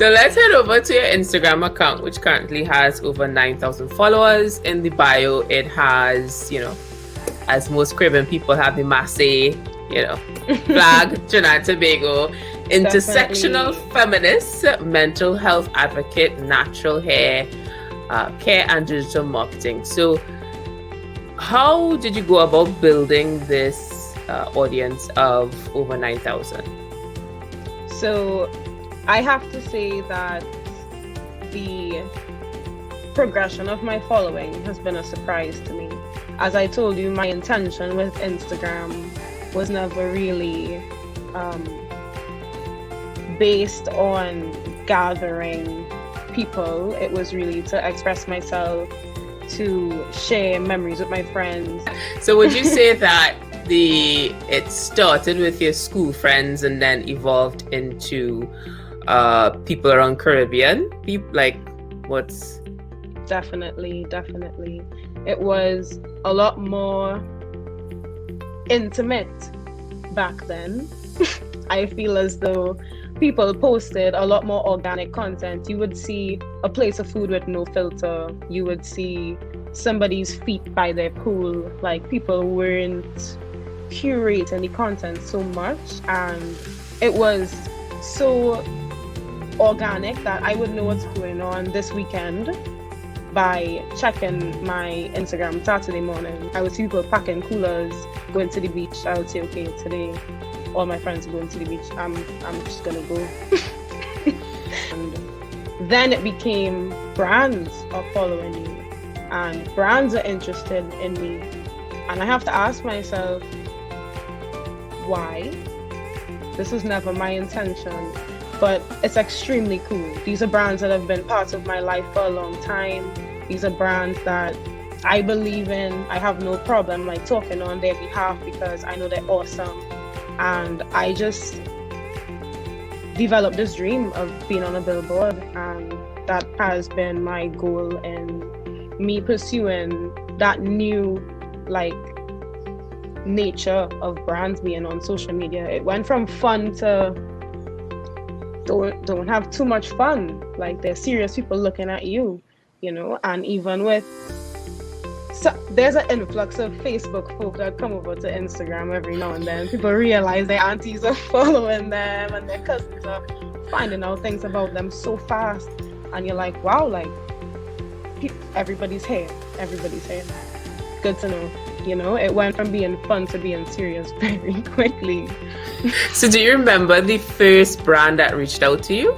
So let's head over to your Instagram account, which currently has over 9,000 followers. In the bio, it has, as most Caribbean people have the Massey, flag, Trinidad Tobago, intersectional feminist, mental health advocate, natural hair, care and digital marketing. So how did you go about building this audience of over 9,000? So I have to say that the progression of my following has been a surprise to me. As I told you, my intention with Instagram was never really based on gathering people. It was really to express myself, to share memories with my friends. So would you say that it started with your school friends and then evolved into people around Caribbean? Definitely. It was a lot more intimate back then. I feel as though people posted a lot more organic content. You would see a place of food with no filter. You would see somebody's feet by their pool. Like, people weren't curating the content so much, and it was so organic that I would know what's going on this weekend by checking my Instagram Saturday morning. I would see people packing coolers, going to the beach. I would say, okay, today all my friends are going to the beach. I'm just gonna go. And then it became brands are following you, and brands are interested in me, and I have to ask myself, why? This was never my intention, but it's extremely cool. These are brands that have been part of my life for a long time. These are brands that I believe in. I have no problem talking on their behalf because I know they're awesome. And I just developed this dream of being on a billboard, and that has been my goal in me pursuing that new nature of brands being on social media. It went from fun to don't have too much fun. There's serious people looking at you, and even with there's an influx of Facebook folk that come over to Instagram every now and then. People realize their aunties are following them and their cousins are finding out things about them so fast, and you're like, wow, everybody's here. Good to know. It went from being fun to being serious very quickly. So do you remember the first brand that reached out to you?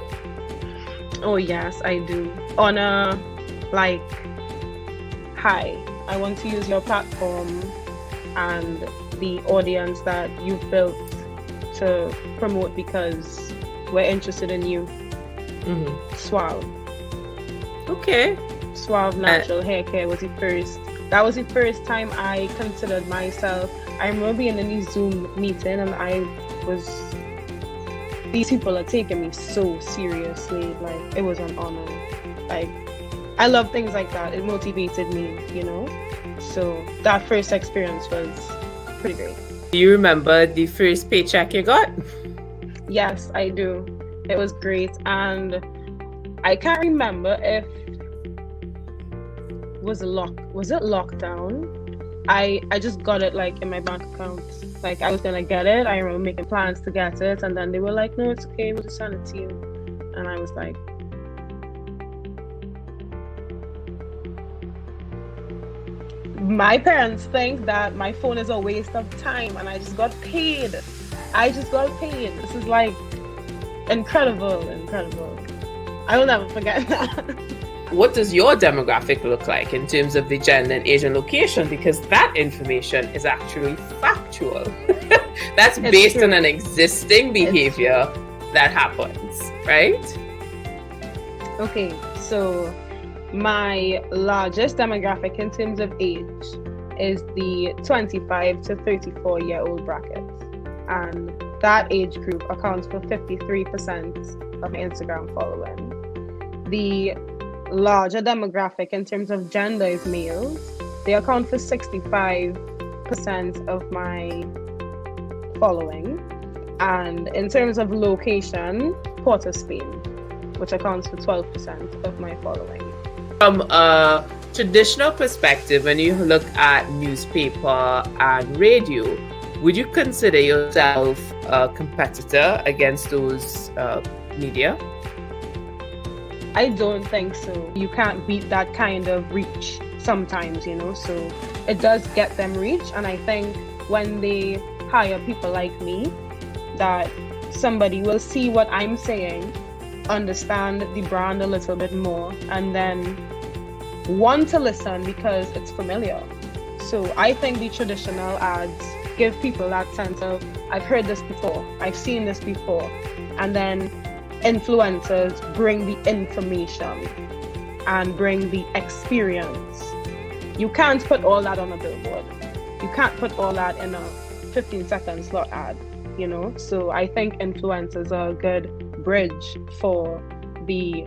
Oh yes, I do. On a hi, I want to use your platform and the audience that you've built to promote because we're interested in you. Mm-hmm. Suave. Okay. Suave natural hair care was the first. That was the first time I considered myself. I remember being in the Zoom meeting and these people are taking me so seriously. It was an honor. I love things like that. It motivated me, So that first experience was pretty great. Do you remember the first paycheck you got? Yes, I do. It was great. And I can't remember if was it lockdown? I just got it in my bank account. I was gonna get it. I remember making plans to get it, and then they were like, no, it's okay, we'll just send it to you. And I was like, my parents think that my phone is a waste of time, and I just got paid. This is incredible. I will never forget that. What does your demographic look like in terms of the gender and age and location? Because that information is actually factual. That's based on an existing behavior that happens, right? Okay, so my largest demographic in terms of age is the 25 to 34 year old bracket, and that age group accounts for 53% of my Instagram following. The larger demographic in terms of gender is males. They account for 65% of my following, and in terms of location, Port of Spain which accounts for 12% of my following. From a traditional perspective, when you look at newspaper and radio, would you consider yourself a competitor against those media? I don't think so. You can't beat that kind of reach sometimes, you know, so it does get them reach. And I think when they hire people like me, that somebody will see what I'm saying, understand the brand a little bit more, and then want to listen because it's familiar. So I think the traditional ads give people that sense of, I've heard this before, I've seen this before, and then influencers bring the information and bring the experience. You can't put all that on a billboard. You can't put all that in a 15-second slot ad, you know? So I think influencers are a good bridge for the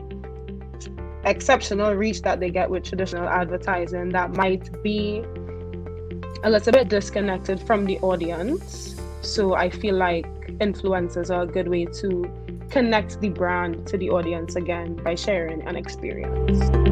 exceptional reach that they get with traditional advertising that might be a little bit disconnected from the audience. So I feel like influencers are a good way to connect the brand to the audience again by sharing an experience.